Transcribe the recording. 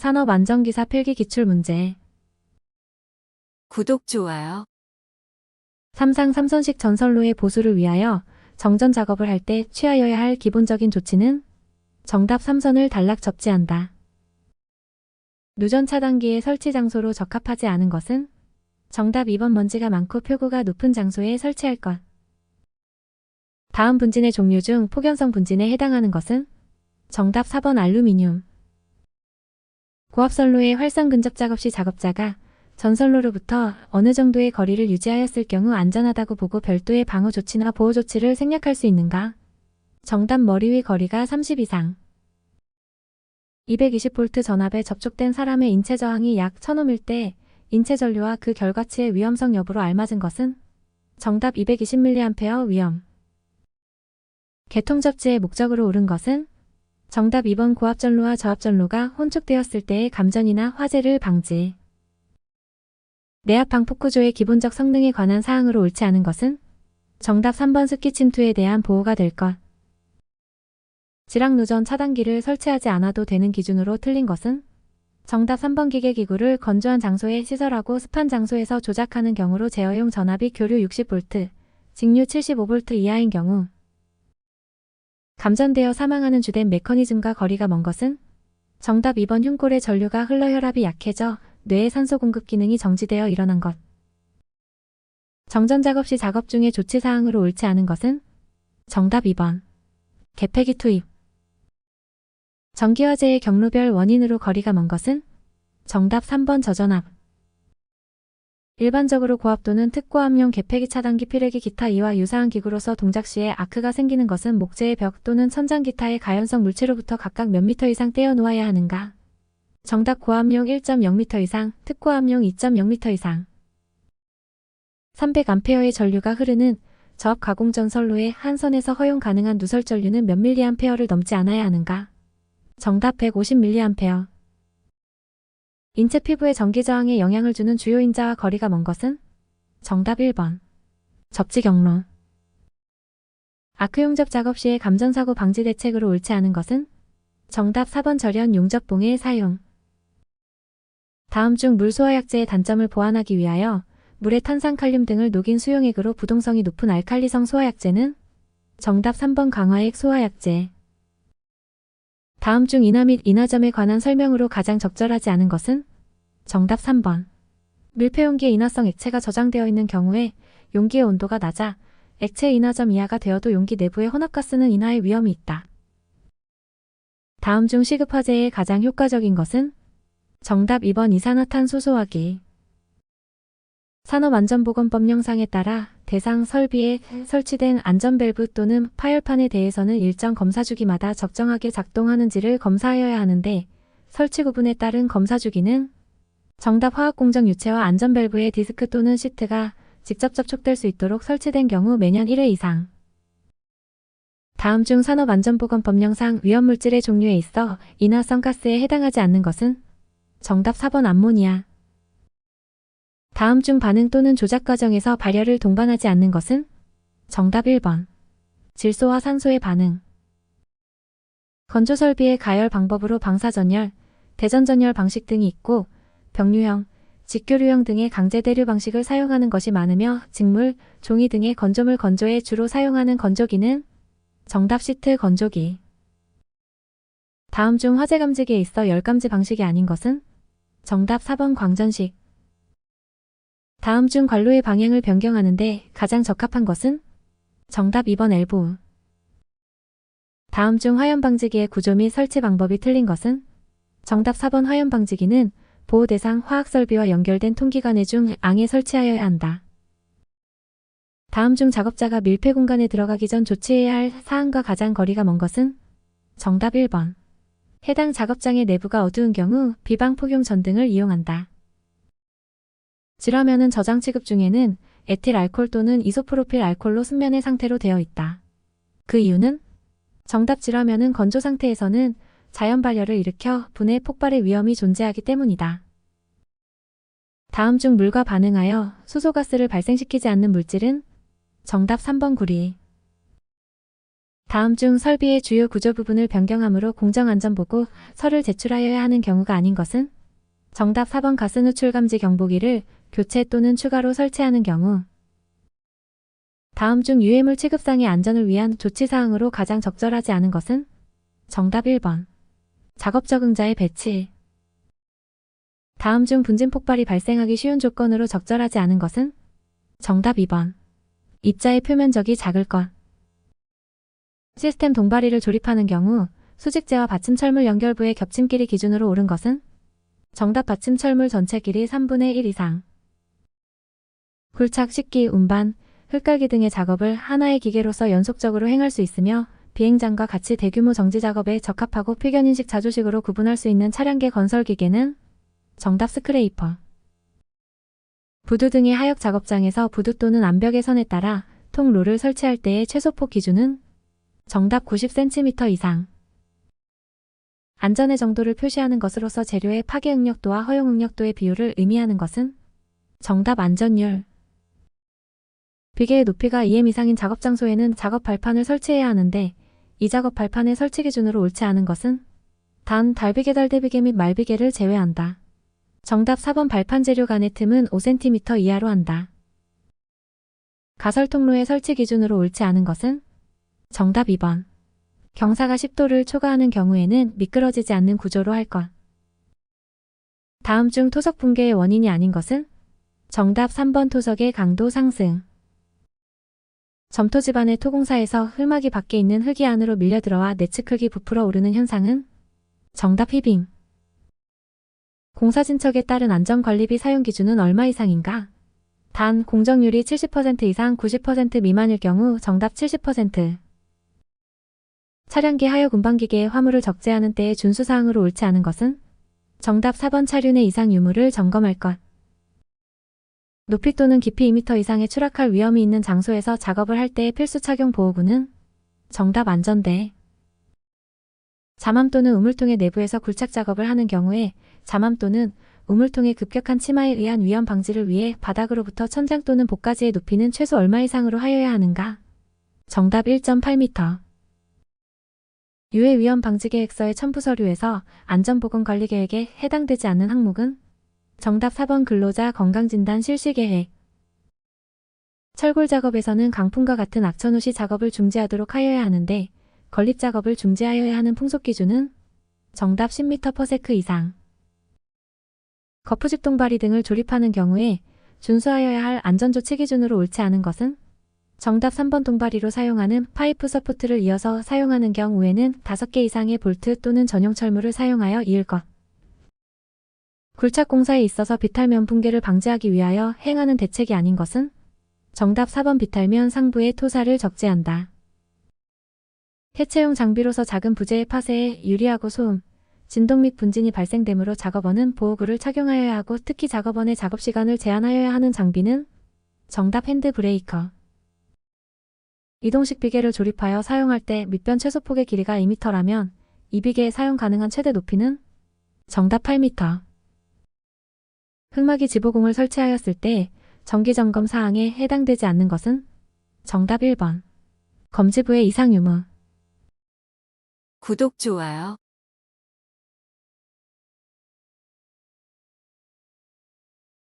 산업안전기사 필기 기출문제. 구독, 좋아요. 삼상 삼선식 전선로의 보수를 위하여 정전 작업을 할 때 취하여야 할 기본적인 조치는 정답 3선을 단락 접지한다. 누전 차단기의 설치 장소로 적합하지 않은 것은 정답 2번 먼지가 많고 표고가 높은 장소에 설치할 것. 다음 분진의 종류 중 폭연성 분진에 해당하는 것은 정답 4번 알루미늄. 고압선로의 활성 근접 작업 시 작업자가 전선로로부터 어느 정도의 거리를 유지하였을 경우 안전하다고 보고 별도의 방어 조치나 보호 조치를 생략할 수 있는가? 정답 머리 위 거리가 30 이상. 220V 전압에 접촉된 사람의 인체 저항이 약 1000옴일 때 인체 전류와 그 결과치의 위험성 여부로 알맞은 것은 정답 220mA 위험. 개통 접지의 목적으로 옳은 것은 정답 2번 고압전로와 저압전로가 혼축되었을 때의 감전이나 화재를 방지. 내압 방폭 구조의 기본적 성능에 관한 사항으로 옳지 않은 것은 정답 3번 습기 침투에 대한 보호가 될 것. 지락 누전 차단기를 설치하지 않아도 되는 기준으로 틀린 것은 정답 3번 기계기구를 건조한 장소에 시설하고 습한 장소에서 조작하는 경우로 제어용 전압이 교류 60V, 직류 75V 이하인 경우. 감전되어 사망하는 주된 메커니즘과 거리가 먼 것은 정답 2번 흉골의 전류가 흘러 혈압이 약해져 뇌의 산소 공급 기능이 정지되어 일어난 것. 정전 작업 시 작업 중에 조치사항으로 옳지 않은 것은 정답 2번 개폐기 투입. 전기화재의 경로별 원인으로 거리가 먼 것은 정답 3번 저전압. 일반적으로 고압 또는 특고압용 개폐기 차단기 필레기 기타 이와 유사한 기구로서 동작 시에 아크가 생기는 것은 목재의 벽 또는 천장 기타의 가연성 물체로부터 각각 몇 미터 이상 떼어 놓아야 하는가? 정답 고압용 1.0m 이상, 특고압용 2.0m 이상. 300A의 전류가 흐르는 저압 가공 전선로의 한 선에서 허용 가능한 누설 전류는 몇 mA를 넘지 않아야 하는가? 정답 150mA. 인체 피부의 전기 저항에 영향을 주는 주요 인자와 거리가 먼 것은 정답 1번 접지 경로. 아크 용접 작업 시의 감전사고 방지 대책으로 옳지 않은 것은 정답 4번 절연 용접봉의 사용. 다음 중 물 소화약제의 단점을 보완하기 위하여 물에 탄산칼륨 등을 녹인 수용액으로 부동성이 높은 알칼리성 소화약제는 정답 3번 강화액 소화약제. 다음 중 인화 및 인화점에 관한 설명으로 가장 적절하지 않은 것은 정답 3번. 밀폐용기에 인화성 액체가 저장되어 있는 경우에 용기의 온도가 낮아 액체 인화점 이하가 되어도 용기 내부의 혼합가스는 인화의 위험이 있다. 다음 중 시급화재에 가장 효과적인 것은 정답 2번 이산화탄소 소화기. 산업안전보건법령상에 따라 대상 설비에 설치된 안전밸브 또는 파열판에 대해서는 일정 검사주기마다 적정하게 작동하는지를 검사하여야 하는데 설치 구분에 따른 검사주기는 정답 화학공정 유체와 안전밸브의 디스크 또는 시트가 직접 접촉될 수 있도록 설치된 경우 매년 1회 이상. 다음 중 산업안전보건법령상 위험물질의 종류에 있어 인화성 가스에 해당하지 않는 것은 정답 4번 암모니아. 다음 중 반응 또는 조작 과정에서 발열을 동반하지 않는 것은 정답 1번 질소와 산소의 반응. 건조 설비의 가열 방법으로 방사전열, 대전전열 방식 등이 있고 병류형, 직교류형 등의 강제 대류 방식을 사용하는 것이 많으며 직물, 종이 등의 건조물 건조에 주로 사용하는 건조기는 정답 시트 건조기. 다음 중 화재 감지기에 있어 열 감지 방식이 아닌 것은 정답 4번 광전식. 다음 중 관로의 방향을 변경하는데 가장 적합한 것은 정답 2번 엘보. 다음 중 화염방지기의 구조 및 설치 방법이 틀린 것은 정답 4번 화염방지기는 보호 대상 화학설비와 연결된 통기관의 중 앙에 설치하여야 한다. 다음 중 작업자가 밀폐 공간에 들어가기 전 조치해야 할 사항과 가장 거리가 먼 것은 정답 1번. 해당 작업장의 내부가 어두운 경우 비방 폭용 전등을 이용한다. 질화면은 저장 취급 중에는 에틸 알코올 또는 이소프로필 알코올로 순면의 상태로 되어 있다. 그 이유는 정답 질화면은 건조 상태에서는 자연 발열을 일으켜 분해 폭발의 위험이 존재하기 때문이다. 다음 중 물과 반응하여 수소가스를 발생시키지 않는 물질은 정답 3번 구리. 다음 중 설비의 주요 구조 부분을 변경함으로 공정안전보고 서를 제출하여야 하는 경우가 아닌 것은? 정답 4번 가스누출 감지 경보기를 교체 또는 추가로 설치하는 경우. 다음 중 유해물 취급상의 안전을 위한 조치사항으로 가장 적절하지 않은 것은? 정답 1번. 작업 적응자의 배치. 다음 중 분진 폭발이 발생하기 쉬운 조건으로 적절하지 않은 것은? 정답 2번. 입자의 표면적이 작을 것. 시스템 동바리를 조립하는 경우 수직재와 받침철물 연결부의 겹침길이 기준으로 옳은 것은? 정답 받침철물 전체 길이 3분의 1 이상. 굴착, 식기, 운반, 흙갈기 등의 작업을 하나의 기계로서 연속적으로 행할 수 있으며 비행장과 같이 대규모 정지 작업에 적합하고 필견인식 자조식으로 구분할 수 있는 차량계 건설기계는? 정답 스크레이퍼. 부두 등의 하역 작업장에서 부두 또는 암벽의 선에 따라 통로를 설치할 때의 최소폭 기준은? 정답 90cm 이상. 안전의 정도를 표시하는 것으로서 재료의 파괴 응력도와 허용 응력도의 비율을 의미하는 것은? 정답 안전율. 비계의 높이가 2m 이상인 작업 장소에는 작업 발판을 설치해야 하는데 이 작업 발판의 설치 기준으로 옳지 않은 것은? 단 달비계, 달대비계 및 말비계를 제외한다. 정답 4번 발판 재료 간의 틈은 5cm 이하로 한다. 가설 통로의 설치 기준으로 옳지 않은 것은? 정답 2번. 경사가 10도를 초과하는 경우에는 미끄러지지 않는 구조로 할 것. 다음 중 토석 붕괴의 원인이 아닌 것은? 정답 3번 토석의 강도 상승. 점토 집안의 토공사에서 흙막이 밖에 있는 흙이 안으로 밀려 들어와 내측 흙이 부풀어 오르는 현상은? 정답 휘빙. 공사 진척에 따른 안전관리비 사용 기준은 얼마 이상인가? 단 공정률이 70% 이상 90% 미만일 경우 정답 70%. 차량기 하역 운반기계의 화물을 적재하는 때의 준수사항으로 옳지 않은 것은? 정답 4번 차륜 내 이상 유물을 점검할 것. 높이 또는 깊이 2m 이상에 추락할 위험이 있는 장소에서 작업을 할 때의 필수 착용 보호구는? 정답 안전대. 잠암 또는 우물통의 내부에서 굴착 작업을 하는 경우에 잠암 또는 우물통의 급격한 침하에 의한 위험 방지를 위해 바닥으로부터 천장 또는 복가지의 높이는 최소 얼마 이상으로 하여야 하는가? 정답 1.8m. 유해 위험 방지 계획서의 첨부 서류에서 안전보건관리계획에 해당되지 않는 항목은? 정답 4번 근로자 건강진단 실시계획. 철골 작업에서는 강풍과 같은 악천 후시 작업을 중지하도록 하여야 하는데 건립 작업을 중지하여야 하는 풍속 기준은? 정답 10m/s 이상. 거푸집 동바리 등을 조립하는 경우에 준수하여야 할 안전조치 기준으로 옳지 않은 것은? 정답 3번 동바리로 사용하는 파이프 서포트를 이어서 사용하는 경우에는 5개 이상의 볼트 또는 전용 철물을 사용하여 이을 것. 굴착 공사에 있어서 비탈면 붕괴를 방지하기 위하여 행하는 대책이 아닌 것은? 정답 4번 비탈면 상부의 토사를 적재한다. 해체용 장비로서 작은 부재의 파쇄에 유리하고 소음, 진동 및 분진이 발생되므로 작업원은 보호구를 착용하여야 하고 특히 작업원의 작업시간을 제한하여야 하는 장비는? 정답 핸드브레이커. 이동식 비계를 조립하여 사용할 때 밑변 최소폭의 길이가 2m라면 이 비계에 사용 가능한 최대 높이는? 정답 8m. 흙막이 지보공을 설치하였을 때 정기점검 사항에 해당되지 않는 것은? 정답 1번. 검지부의 이상 유무. 구독, 좋아요